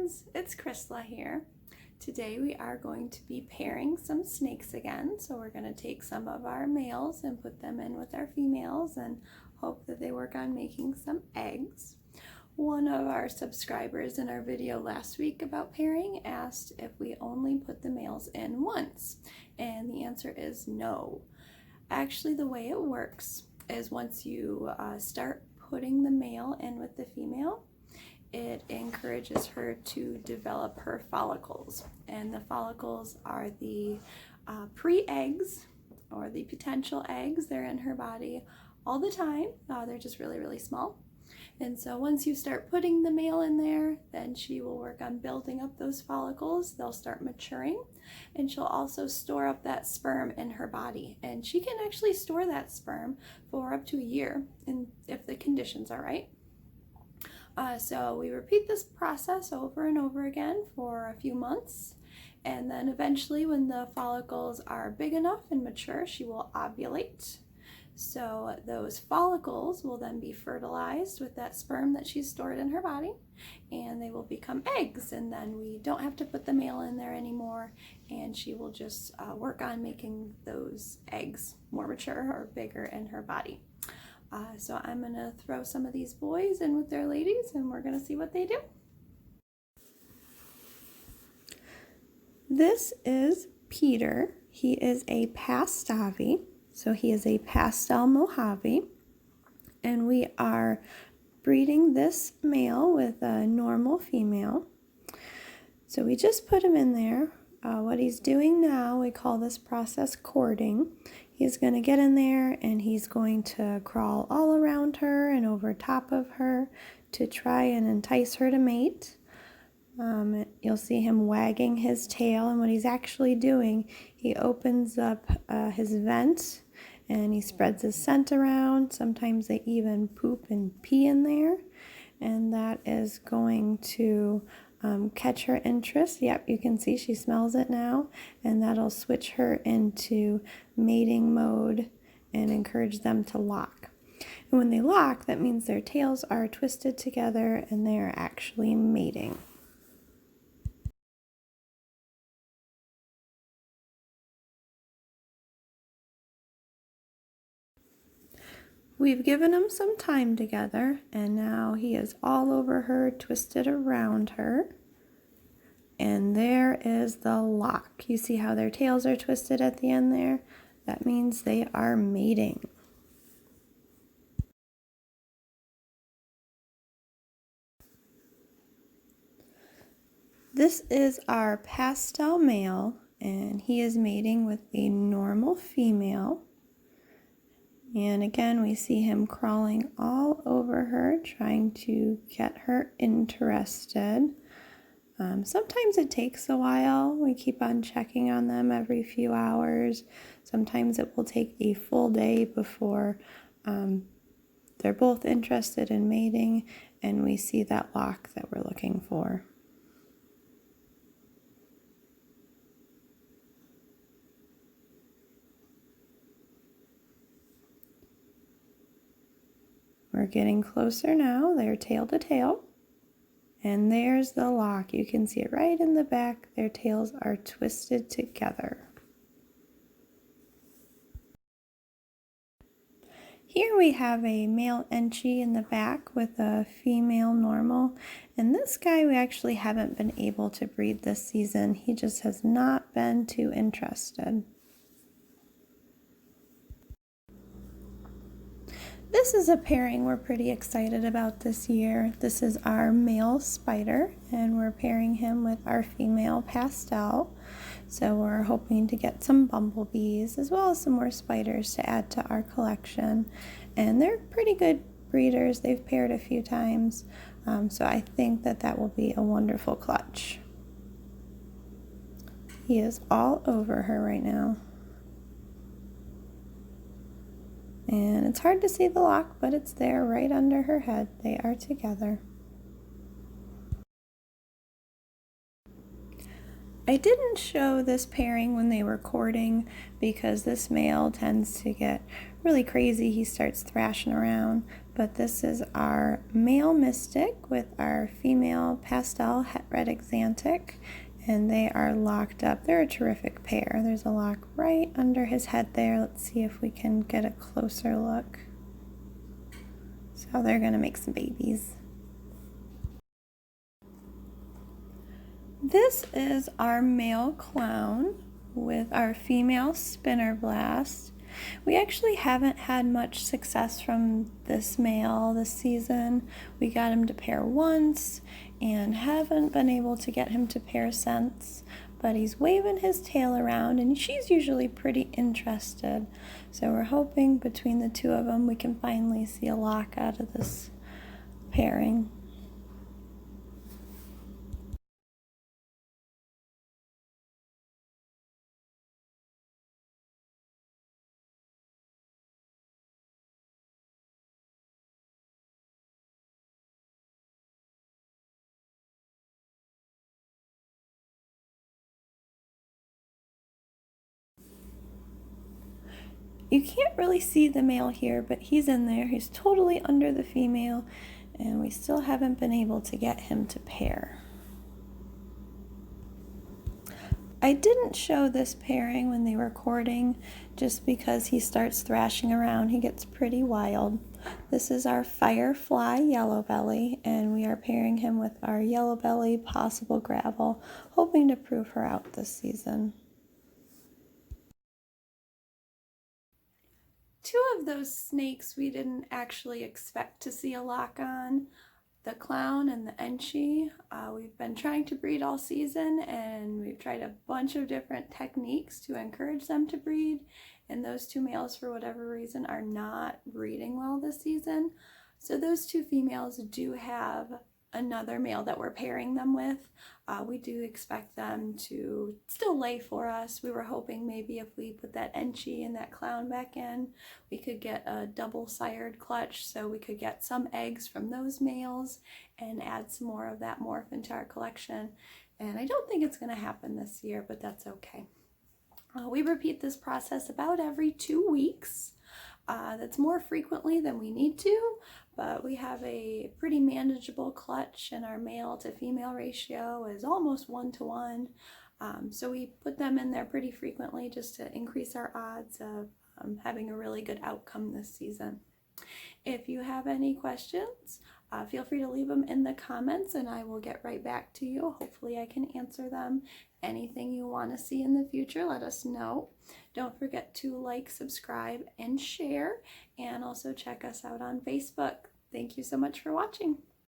friends, it's Crysla here. Today we are going to be pairing some snakes again. So we're going to take some of our males and put them in with our females and hope that they work on making some eggs. One of our subscribers in our video last week about pairing asked if we only put the males in once, and the answer is no. Actually, the way it works is once you start putting the male in with the female, it encourages her to develop her follicles, and the follicles are the pre-eggs or the potential eggs. They're in her body all the time. They're just really small, and so once you start putting the male in there, then she will work on building up those follicles. They'll start maturing, and she'll also store up that sperm in her body, and she can actually store that sperm for up to a year, and if the conditions are right. So we repeat this process over and over again for a few months, and then eventually when the follicles are big enough and mature, she will ovulate. So those follicles will then be fertilized with that sperm that she's stored in her body, and they will become eggs, and then we don't have to put the male in there anymore, and she will just work on making those eggs more mature or bigger in her body. So I'm going to throw some of these boys in with their ladies, and we're going to see what they do. This is Peter. He is a Pastavi, so he is a pastel Mojave, and we are breeding this male with a normal female. So we just put him in there. What he's doing now, we call this process courting. He's going to get in there and he's going to crawl all around her and over top of her to try and entice her to mate. You'll see him wagging his tail, and what he's actually doing, he opens up his vent and he spreads his scent around. Sometimes they even poop and pee in there, and that is going to catch her interest. Yep, you can see she smells it now, and that'll switch her into mating mode and encourage them to lock. And when they lock, that means their tails are twisted together and they are actually mating. We've given him some time together, and now he is all over her, twisted around her. And there is the lock. You see how their tails are twisted at the end there? That means they are mating. This is our pastel male, and he is mating with a normal female. And again, we see him crawling all over her, trying to get her interested. Sometimes it takes a while. We keep on checking on them every few hours. Sometimes it will take a full day before they're both interested in mating and we see that lock that we're looking for. We're getting closer now. They're tail to tail. And there's the lock. You can see it right in the back. Their tails are twisted together. Here we have a male Enchi in the back with a female normal. And this guy we actually haven't been able to breed this season. He just has not been too interested. This is a pairing we're pretty excited about this year. This is our male spider, and we're pairing him with our female pastel. So we're hoping to get some bumblebees as well as some more spiders to add to our collection. And they're pretty good breeders. They've paired a few times. So I think that will be a wonderful clutch. He is all over her right now. And it's hard to see the lock, but it's there right under her head. They are together. I didn't show this pairing when they were courting because this male tends to get really crazy. He starts thrashing around, but this is our male mystic with our female pastel het red axanthic, and they are locked up. They're a terrific pair. There's a lock right under his head there. Let's see if we can get a closer look. So they're gonna make some babies. This is our male clown with our female spinner blast. We actually haven't had much success from this male this season. We got him to pair once and haven't been able to get him to pair since, but he's waving his tail around and she's usually pretty interested. So we're hoping between the two of them we can finally see a lock out of this pairing. You can't really see the male here, but he's in there. He's totally under the female, and we still haven't been able to get him to pair. I didn't show this pairing when they were courting just because he starts thrashing around. He gets pretty wild. This is our Firefly Yellow Belly, and we are pairing him with our Yellow Belly Possible Gravel, hoping to prove her out this season. Two of those snakes we didn't actually expect to see a lock on, the clown and the enchi. We've been trying to breed all season, and we've tried a bunch of different techniques to encourage them to breed, and those two males for whatever reason are not breeding well this season. So those two females do have another male that we're pairing them with. We do expect them to still lay for us. We were hoping maybe if we put that enchi and that clown back in, we could get a double sired clutch so we could get some eggs from those males and add some more of that morph into our collection. And I don't think it's going to happen this year, but that's okay. We repeat this process about every 2 weeks. That's more frequently than we need to, but we have a pretty manageable clutch, and our male to female ratio is almost 1-to-1. So we put them in there pretty frequently just to increase our odds of having a really good outcome this season. If you have any questions, feel free to leave them in the comments and I will get right back to you. Hopefully I can answer them. Anything you want to see in the future, let us know. Don't forget to like, subscribe, and share, and also check us out on Facebook. Thank you so much for watching.